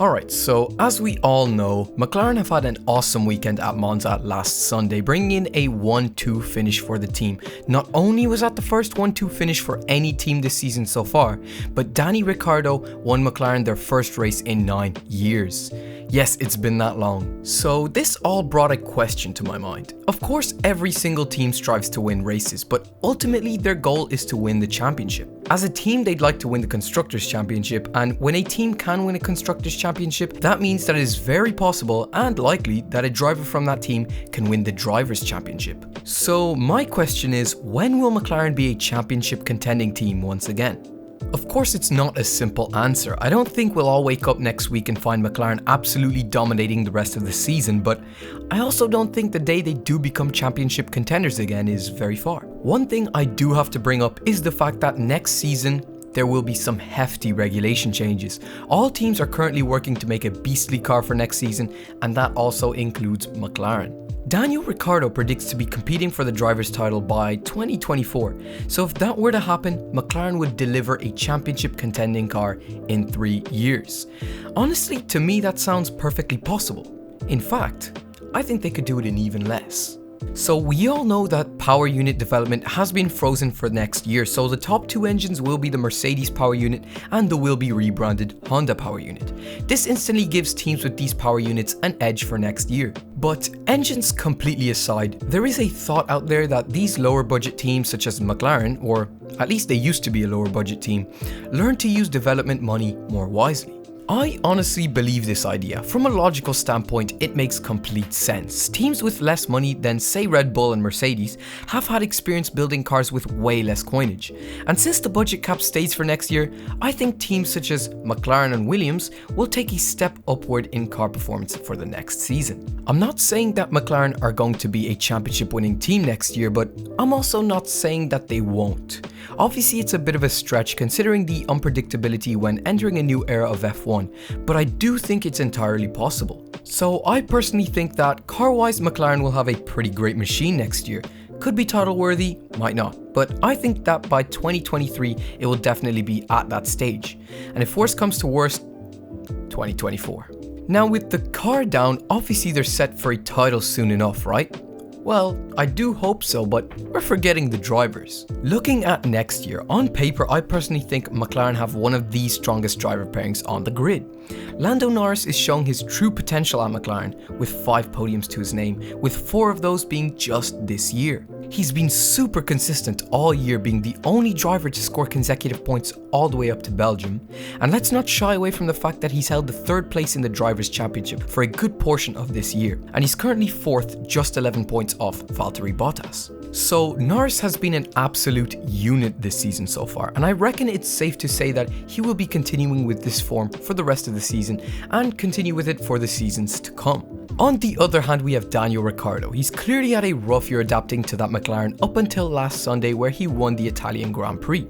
Alright, so as we all know, McLaren have had an awesome weekend at Monza last Sunday, bringing in a 1-2 finish for the team. Not only was that the first 1-2 finish for any team this season so far, but Daniel Ricciardo won McLaren their first race in 9 years. Yes, it's been that long. So this all brought a question to my mind. Of course, every single team strives to win races, but ultimately their goal is to win the championship. As a team, they'd like to win the Constructors' Championship, and when a team can win a Constructors' Championship, that means that it is very possible and likely that a driver from that team can win the Drivers' Championship. So my question is, when will McLaren be a championship contending team once again? Of course, it's not a simple answer. I don't think we'll all wake up next week and find McLaren absolutely dominating the rest of the season, but I also don't think the day they do become championship contenders again is very far. One thing I do have to bring up is the fact that next season, there will be some hefty regulation changes. All teams are currently working to make a beastly car for next season, and that also includes McLaren. Daniel Ricciardo predicts to be competing for the driver's title by 2024, so if that were to happen, McLaren would deliver a championship contending car in 3 years. Honestly, to me that sounds perfectly possible. In fact, I think they could do it in even less. So we all know that power unit development has been frozen for next year, so the top 2 engines will be the Mercedes power unit and the will be rebranded Honda power unit. This instantly gives teams with these power units an edge for next year. But engines completely aside, there is a thought out there that these lower budget teams such as McLaren, or at least they used to be a lower budget team, learn to use development money more wisely. I honestly believe this idea. From a logical standpoint, it makes complete sense. Teams with less money than say Red Bull and Mercedes have had experience building cars with way less coinage. And since the budget cap stays for next year, I think teams such as McLaren and Williams will take a step upward in car performance for the next season. I'm not saying that McLaren are going to be a championship winning team next year, but I'm also not saying that they won't. Obviously, it's a bit of a stretch considering the unpredictability when entering a new era of F1, but I do think it's entirely possible. So I personally think that car-wise McLaren will have a pretty great machine next year. Could be title worthy, might not, but I think that by 2023 it will definitely be at that stage. And if worst comes to worst, 2024. Now with the car down, obviously they're set for a title soon enough, right? Well, I do hope so, but we're forgetting the drivers. Looking at next year, on paper I personally think McLaren have one of the strongest driver pairings on the grid. Lando Norris is showing his true potential at McLaren with 5 podiums to his name, with 4 of those being just this year. He's been super consistent all year, being the only driver to score consecutive points all the way up to Belgium. And let's not shy away from the fact that he's held the 3rd place in the Drivers' Championship for a good portion of this year, and he's currently 4th, just 11 points off Valtteri Bottas. So Norris has been an absolute unit this season so far, and I reckon it's safe to say that he will be continuing with this form for the rest of the season and continue with it for the seasons to come. On the other hand, we have Daniel Ricciardo. He's clearly had a rough year adapting to that McLaren up until last Sunday where he won the Italian Grand Prix.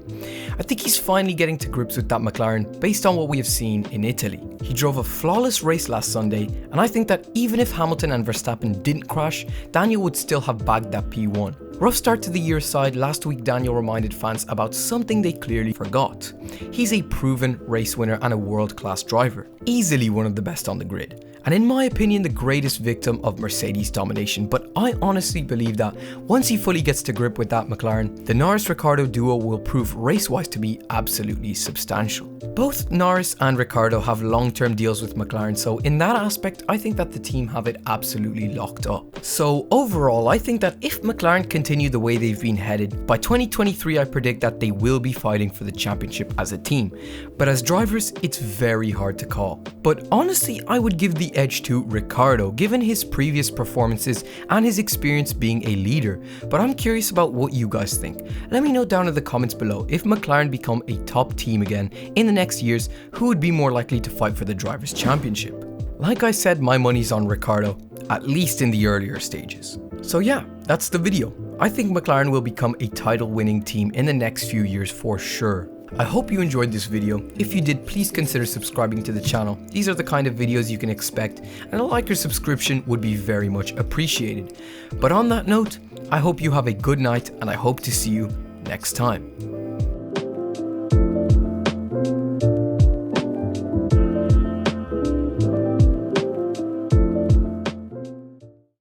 I think he's finally getting to grips with that McLaren based on what we have seen in Italy. He drove a flawless race last Sunday, and I think that even if Hamilton and Verstappen didn't crash, Daniel would still have bagged that P1. Rough start to the year aside, last week Daniel reminded fans about something they clearly forgot. He's a proven race winner and a world-class driver, easily one of the best on the grid. And in my opinion, the greatest victim of Mercedes domination, but I honestly believe that once he fully gets to grip with that McLaren, the Norris-Ricciardo duo will prove race-wise to be absolutely substantial. Both Norris and Ricciardo have long-term deals with McLaren, so in that aspect, I think that the team have it absolutely locked up. So overall, I think that if McLaren continue the way they've been headed, by 2023 I predict that they will be fighting for the championship as a team. But as drivers, it's very hard to call. But honestly, I would give the edge to Ricciardo given his previous performances and his experience being a leader, but I'm curious about what you guys think. Let me know down in the comments below if McLaren become a top team again in the next years, who would be more likely to fight for the Drivers' Championship. Like I said, my money's on Ricciardo, at least in the earlier stages. So yeah, that's the video. I think McLaren will become a title winning team in the next few years for sure. I hope you enjoyed this video. If you did, please consider subscribing to the channel. These are the kind of videos you can expect, and a like or subscription would be very much appreciated. But on that note, I hope you have a good night, and I hope to see you next time.